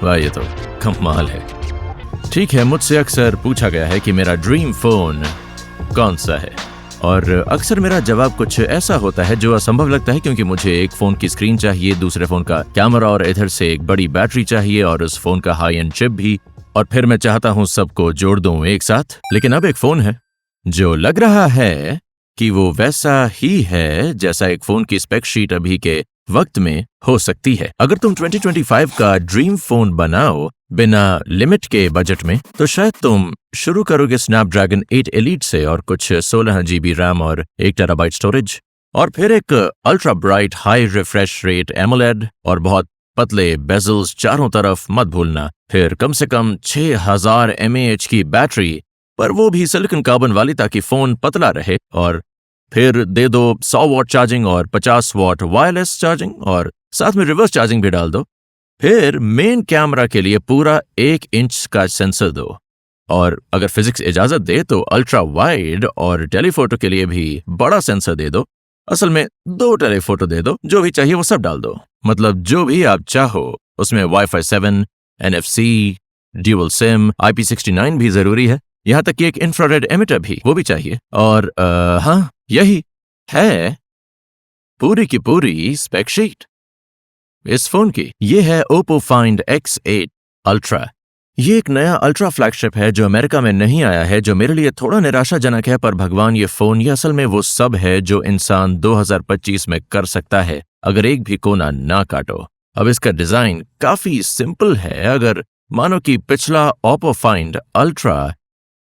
वाह, ये तो कमाल है। ठीक है, मुझसे अक्सर पूछा गया है कि मेरा ड्रीम फोन कौन सा है, और अक्सर मेरा जवाब कुछ ऐसा होता है जो असंभव लगता है, क्योंकि मुझे एक फोन की स्क्रीन चाहिए, दूसरे फोन का कैमरा और इधर से एक बड़ी बैटरी चाहिए और उस फोन का हाई एंड चिप भी, और फिर मैं चाहता हूँ सबको जोड़ दूं एक साथ। लेकिन अब एक फोन है जो लग रहा है कि वो वैसा ही है जैसा एक फोन की स्पेक शीट अभी के वक्त में हो सकती है। अगर तुम 2025 का ड्रीम फोन बनाओ बिना लिमिट के बजट में, तो शायद तुम शुरू करोगे स्नैपड्रैगन 8 एलीट से और कुछ 16 GB रैम और 1 TB स्टोरेज, और फिर एक ultra bright high refresh rate AMOLED और बहुत पतले बेजल्स चारों तरफ मत भूलना। फिर कम से कम 6000 mAh की बैटरी, पर वो भी सिलिकॉन कार्बन वाली ताकि फोन पतला रहे, और फिर दे दो 100 वॉट चार्जिंग और 50 वॉट वायरलेस चार्जिंग, और साथ में रिवर्स चार्जिंग भी डाल दो। फिर मेन कैमरा के लिए पूरा 1 इंच का सेंसर दो, और अगर फिजिक्स इजाजत दे तो अल्ट्रा वाइड और टेलीफोटो के लिए भी बड़ा सेंसर दे दो। असल में 2 टेलीफोटो दे दो, जो भी चाहिए वो सब डाल दो, मतलब जो भी आप चाहो उसमें। Wifi 7, NFC, dual SIM, IP69 भी जरूरी है, यहाँ तक कि एक इंफ्रारेड एमिटर भी, वो भी चाहिए। और हाँ, यही है पूरी की पूरी स्पेक शीट इस फोन की। ये है Oppo Find X8 Ultra। ये एक नया अल्ट्रा फ्लैगशिप है जो अमेरिका में नहीं आया है, जो मेरे लिए थोड़ा निराशाजनक है, पर भगवान, ये फोन, ये असल में वो सब है जो इंसान 2025 में कर सकता है अगर एक भी कोना ना काटो। अब इसका डिजाइन काफी सिंपल है, अगर मानो कि पिछला Oppo Find Ultra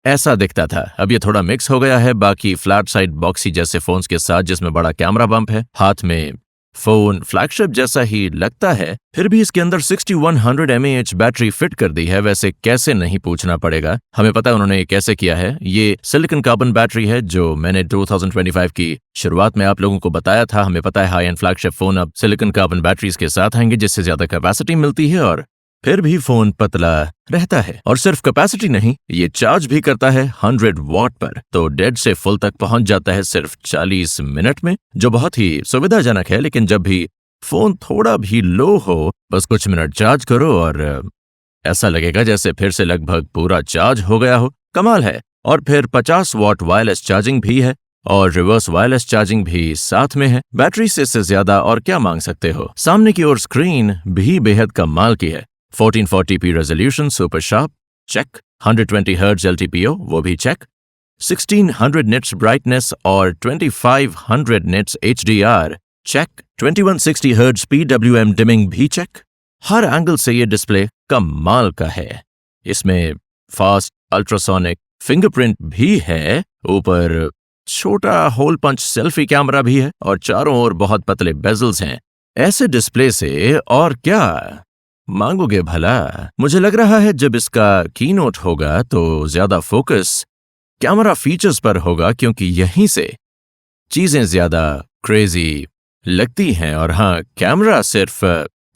ऐसा दिखता था। अब ये थोड़ा मिक्स हो गया है बाकी फ्लैट साइड बॉक्सी जैसे फोन्स के साथ, जिसमें बड़ा कैमरा बम्प है। हाथ में फोन फ्लैगशिप जैसा ही लगता है, फिर भी इसके अंदर 6100 mAh बैटरी फिट कर दी है। वैसे कैसे नहीं पूछना पड़ेगा, हमें पता है उन्होंने ये कैसे किया है। ये सिलिकॉन कार्बन बैटरी है जो मैंने 2025 की शुरुआत में आप लोगों को बताया था। हमें पता है हाई एंड फ्लैगशिप फोन अब सिलिकॉन कार्बन बैटरीज के साथ आएंगे, जिससे ज्यादा कैपेसिटी मिलती है, और फिर भी फोन पतला रहता है। और सिर्फ कैपेसिटी नहीं, ये चार्ज भी करता है 100 वॉट पर, तो डेड से फुल तक पहुंच जाता है सिर्फ 40 मिनट में, जो बहुत ही सुविधाजनक है। लेकिन जब भी फोन थोड़ा भी लो हो, बस कुछ मिनट चार्ज करो और ऐसा लगेगा जैसे फिर से लगभग पूरा चार्ज हो गया हो। कमाल है। और फिर 50 वॉट वायरलेस चार्जिंग भी है और रिवर्स वायरलेस चार्जिंग भी साथ में है। बैटरी से इससे ज्यादा और क्या मांग सकते हो। सामने की ओर स्क्रीन भी बेहद कमाल की है। 1440p resolution super sharp, check. 120 hertz LTPO, वो भी चेक। 1600 निट्स ब्राइटनेस और 2500 nits HDR, check. 2160 hertz PWM dimming भी चेक। हर एंगल से ये डिस्प्ले कमाल का है। इसमें फास्ट अल्ट्रासोनिक फिंगरप्रिंट भी है, ऊपर छोटा होल पंच सेल्फी कैमरा भी है, और चारों ओर बहुत पतले बेजल्स हैं। ऐसे डिस्प्ले से और क्या मांगोगे भला। मुझे लग रहा है जब इसका कीनोट होगा तो ज्यादा फोकस कैमरा फीचर्स पर होगा, क्योंकि यहीं से चीजें ज्यादा क्रेजी लगती हैं। और हाँ, कैमरा सिर्फ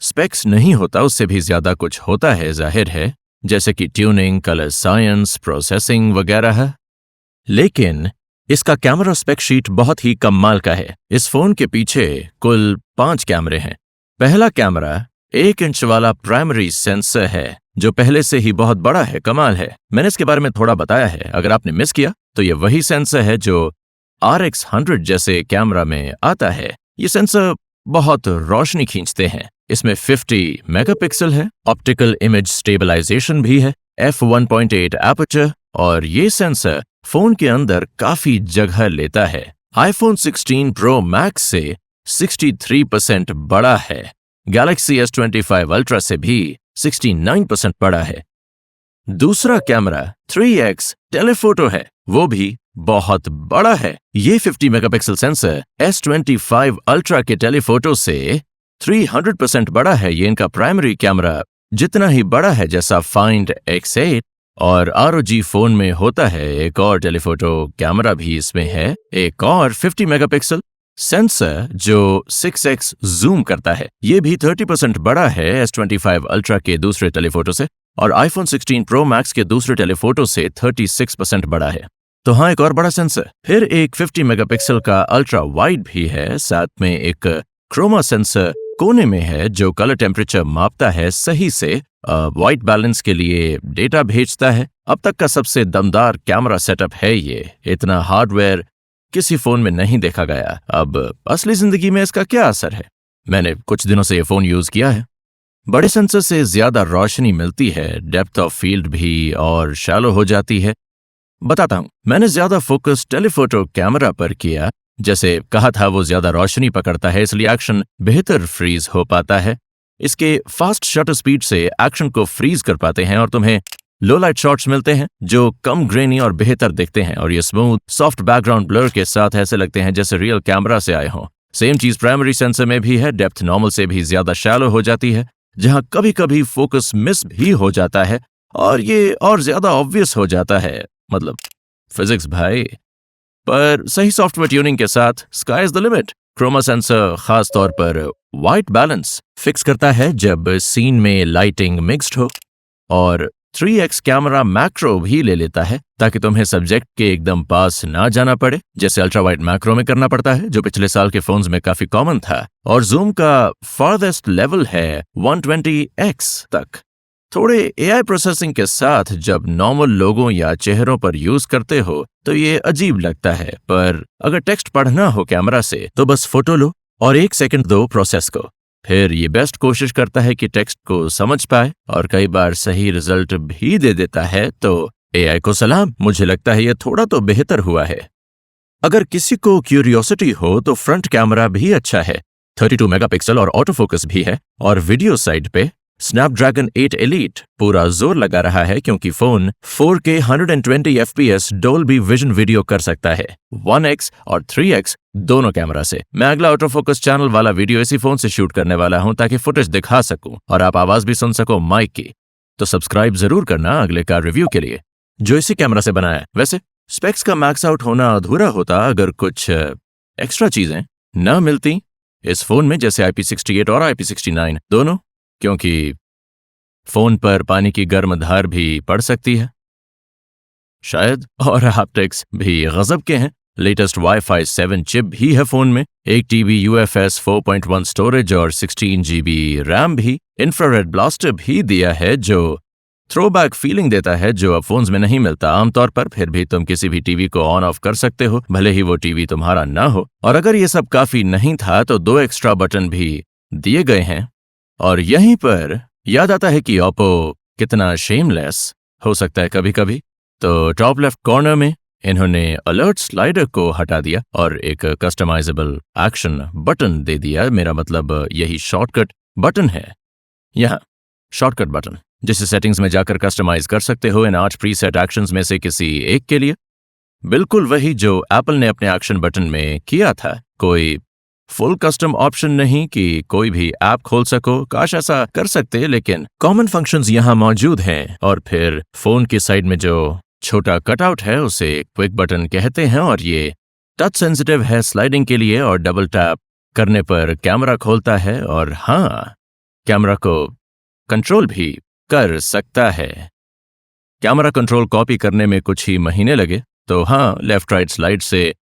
स्पेक्स नहीं होता, उससे भी ज्यादा कुछ होता है, जाहिर है, जैसे कि ट्यूनिंग, कलर साइंस, प्रोसेसिंग वगैरह। लेकिन इसका कैमरा स्पेक शीट बहुत ही कमाल का है। इस फोन के पीछे कुल 5 कैमरे हैं। पहला कैमरा 1 इंच वाला प्राइमरी सेंसर है, जो पहले से ही बहुत बड़ा है, कमाल है। मैंने इसके बारे में थोड़ा बताया है, अगर आपने मिस किया तो ये वही सेंसर है जो RX100 जैसे कैमरा में आता है। ये सेंसर बहुत रोशनी खींचते हैं। इसमें 50 मेगापिक्सल है, ऑप्टिकल इमेज स्टेबलाइजेशन भी है, f1.8 एपर्चर, और ये सेंसर फोन के अंदर काफी जगह लेता है। iPhone 16 Pro Max से 63% बड़ा है। Galaxy S25 Ultra से भी 69% बड़ा है। दूसरा कैमरा 3x टेलीफोटो है, वो भी बहुत बड़ा है। ये 50 मेगापिक्सल सेंसर S25 Ultra के टेलीफोटो से 300% बड़ा है। ये इनका प्राइमरी कैमरा जितना ही बड़ा है जैसा Find X8 और ROG फोन में होता है। एक और टेलीफोटो कैमरा भी इसमें है, एक और 50 मेगापिक्सल सेंसर जो 6x जूम करता है। ये भी 30% बड़ा है S25 Ultra के दूसरे टेलीफोटो से, और iPhone 16 Pro Max के दूसरे टेलीफोटो से 36% बड़ा है। तो हाँ, एक और बड़ा सेंसर। फिर एक 50 मेगापिक्सल का अल्ट्रा वाइड भी है, साथ में एक क्रोमा सेंसर कोने में है जो कलर टेम्परेचर मापता है सही से वाइट बैलेंस के लिए डेटा भेजता है। अब तक का सबसे दमदार कैमरा सेटअप है ये। इतना हार्डवेयर किसी फोन में नहीं देखा गया। अब असली जिंदगी में इसका क्या असर है? मैंने कुछ दिनों से ये फोन यूज किया है। बड़े सेंसर से ज्यादा रोशनी मिलती है, डेप्थ ऑफ फील्ड भी और शैलो हो जाती है। बताता हूं, मैंने ज्यादा फोकस टेलीफोटो कैमरा पर किया। जैसे कहा था, वो ज्यादा रोशनी पकड़ता है, इसलिए एक्शन बेहतर फ्रीज हो पाता है। इसके फास्ट शटर स्पीड से एक्शन को फ्रीज कर पाते हैं और तुम्हें लो लाइट शॉट्स मिलते हैं जो कम ग्रेनी और बेहतर दिखते हैं। और ये स्मूथ सॉफ्ट बैकग्राउंड ब्लर के साथ ऐसे लगते हैं जैसे रियल कैमरा से आए हों। सेम चीज प्राइमरी सेंसर में भी है। डेप्थ नॉर्मल से भी ज्यादा शैलो हो जाती है, जहां कभी कभी फोकस मिस भी हो जाता है और ये और ज्यादा ऑब्वियस हो जाता है। मतलब फिजिक्स भाई। पर सही सॉफ्टवेयर ट्यूनिंग के साथ sky is the limit. Chroma sensor खास तौर पर वाइट बैलेंस फिक्स करता है जब सीन में लाइटिंग मिक्स्ड हो, और 3x कैमरा मैक्रो भी ले लेता है ताकि तुम्हें सब्जेक्ट के एकदम पास ना जाना पड़े, जैसे अल्ट्रा वाइड मैक्रो में करना पड़ता है, जो पिछले साल के फोन्स में काफी कॉमन था। और जूम का फारदेस्ट लेवल है 120x तक। थोड़े एआई प्रोसेसिंग के साथ जब नॉर्मल लोगों या चेहरों पर यूज करते हो तो ये अजीब लगता है, पर अगर टेक्स्ट पढ़ना हो कैमरा से तो बस फोटो लो और 1 सेकंड दो प्रोसेस को। फिर ये बेस्ट कोशिश करता है कि टेक्स्ट को समझ पाए और कई बार सही रिजल्ट भी दे देता है। तो एआई को सलाम, मुझे लगता है ये थोड़ा तो बेहतर हुआ है। अगर किसी को क्यूरियोसिटी हो तो फ्रंट कैमरा भी अच्छा है। 32 मेगापिक्सल और ऑटो फोकस भी है। और वीडियो साइड पे स्नैपड्रैगन 8 एलीट पूरा जोर लगा रहा है क्योंकि phone 4K 120 FPS Dolby vision video कर सकता है 1x और 3x दोनों कैमरा से। मैं अगला ऑटो फोकस चैनल वाला वीडियो इसी फोन से शूट करने वाला हूं ताकि फुटेज दिखा सकूं और आप आवाज भी सुन सको माइक की। तो सब्सक्राइब जरूर करना अगले कार रिव्यू के लिए, जो इसी कैमरा से बनाया है। वैसे स्पेक्स का मैक्स आउट होना अधूरा होता अगर कुछ एक्स्ट्रा चीजें न मिलती इस फोन में, जैसे IP68 और IP69 दोनों, क्योंकि फोन पर पानी की गर्म धार भी पड़ सकती है शायद, और हैप्टिक्स भी गजब के हैं। लेटेस्ट वाईफाई 7 चिप भी है फोन में, 1 TB UFS 4.1 स्टोरेज और 16 GB रैम भी। इंफ्रारेड ब्लास्टर भी दिया है जो थ्रोबैक फीलिंग देता है, जो अब फोन्स में नहीं मिलता आमतौर पर। फिर भी तुम किसी भी टीवी को ऑन ऑफ कर सकते हो, भले ही वो टीवी तुम्हारा ना हो। और अगर ये सब काफी नहीं था तो 2 एक्स्ट्रा बटन भी दिए गए हैं। और यहीं पर याद आता है कि ओप्पो कितना शेमलेस हो सकता है कभी कभी। तो टॉप लेफ्ट कॉर्नर में इन्होंने अलर्ट स्लाइडर को हटा दिया और एक कस्टमाइजेबल एक्शन बटन दे दिया। मेरा मतलब यही शॉर्टकट बटन है, यहाँ शॉर्टकट बटन, जिसे सेटिंग्स में जाकर कस्टमाइज कर सकते हो इन 8 प्रीसेट एक्शंस में से किसी एक के लिए। बिल्कुल वही जो एप्पल ने अपने एक्शन बटन में किया था। कोई फुल कस्टम ऑप्शन नहीं कि कोई भी ऐप खोल सको, काश ऐसा कर सकते, लेकिन कॉमन फंक्शंस यहाँ मौजूद हैं। और फिर फोन की साइड में जो छोटा कटआउट है उसे क्विक बटन कहते हैं और ये टच सेंसिटिव है स्लाइडिंग के लिए, और डबल टैप करने पर कैमरा खोलता है और हाँ, कैमरा को कंट्रोल भी कर सकता है। कैमरा कंट्रोल कॉपी करने में कुछ ही महीने लगे, तो हाँ, लेफ्ट राइट स्लाइड से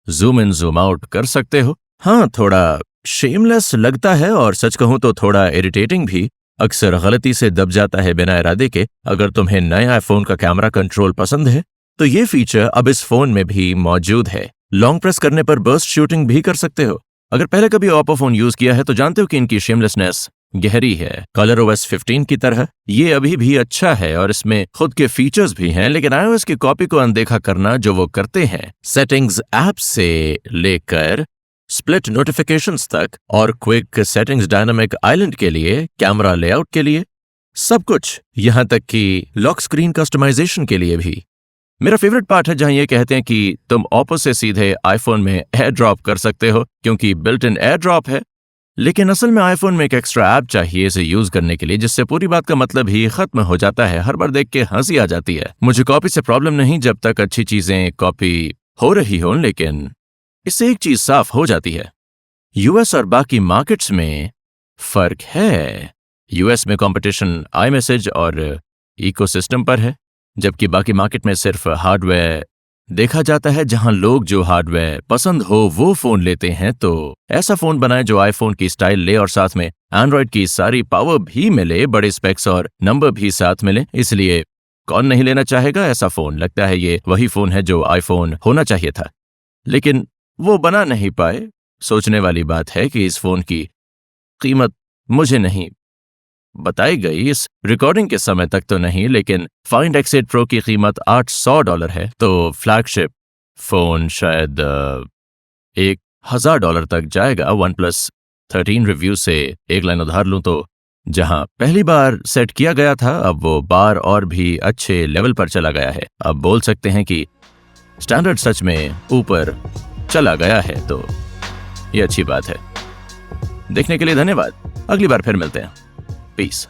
जूम इन जूम आउट कर सकते हो। हाँ, थोड़ा शेमलेस लगता है और सच कहूं तो थोड़ा इरिटेटिंग भी। अक्सर गलती से दब जाता है बिना इरादे के। अगर तुम्हें नए आईफोन का कैमरा कंट्रोल पसंद है तो ये फीचर अब इस फोन में भी मौजूद है। लॉन्ग प्रेस करने पर बर्स्ट शूटिंग भी कर सकते हो। अगर पहले कभी ओप्पो फोन यूज किया है तो जानते हो कि इनकी शेमलेसनेस गहरी है। ColorOS 15 की तरह ये अभी भी अच्छा है और इसमें खुद के फीचर्स भी हैं, लेकिन iOS की कॉपी को अनदेखा करना जो वो करते हैं, सेटिंग्स ऐप से लेकर स्प्लिट नोटिफिकेशंस तक और क्विक सेटिंग्स डायनामिक आइलैंड के लिए, कैमरा लेआउट के लिए, सब कुछ, यहां तक कि लॉक स्क्रीन कस्टमाइजेशन के लिए भी। मेरा फेवरेट पार्ट है जहां ये कहते हैं कि तुम ओप्पो से सीधे आईफोन में एयर ड्रॉप कर सकते हो क्योंकि बिल्ट इन एयर ड्रॉप है। लेकिन असल में आईफोन में एक एक्स्ट्रा ऐप चाहिए इसे यूज करने के लिए, जिससे पूरी बात का मतलब ही खत्म हो जाता है। हर बार देख के हंसी आ जाती है। मुझे कॉपी से प्रॉब्लम नहीं जब तक अच्छी चीजें कॉपी हो रही हों, लेकिन इससे एक चीज साफ हो जाती है, यूएस और बाकी मार्केट्स में फर्क है। यूएस में कंपटीशन iMessage और इकोसिस्टम पर है, जबकि बाकी मार्केट में सिर्फ हार्डवेयर देखा जाता है जहां लोग जो हार्डवेयर पसंद हो वो फोन लेते हैं, तो ऐसा फोन बनाए जो आईफोन की स्टाइल ले और साथ में एंड्रॉइड की सारी पावर भी मिले, बड़े स्पेक्स और नंबर भी साथ मिले। इसलिए कौन नहीं लेना चाहेगा ऐसा फोन। लगता है ये वही फोन है जो आईफोन होना चाहिए था, लेकिन वो बना नहीं पाए। सोचने वाली बात है कि इस फोन की कीमत मुझे नहीं बताई गई, इस रिकॉर्डिंग के समय तक तो नहीं, लेकिन फाइंड X8 Pro की कीमत $800 है, तो फ्लैगशिप फोन शायद $1,000 तक जाएगा। OnePlus 13 रिव्यू से एक लाइन उधार लूं तो जहां पहली बार सेट किया गया था, अब वो बार और भी अच्छे लेवल पर चला गया है। अब बोल सकते हैं कि स्टैंडर्ड सच में ऊपर चला गया है, तो ये अच्छी बात है। देखने के लिए धन्यवाद। अगली बार फिर मिलते हैं। पीस।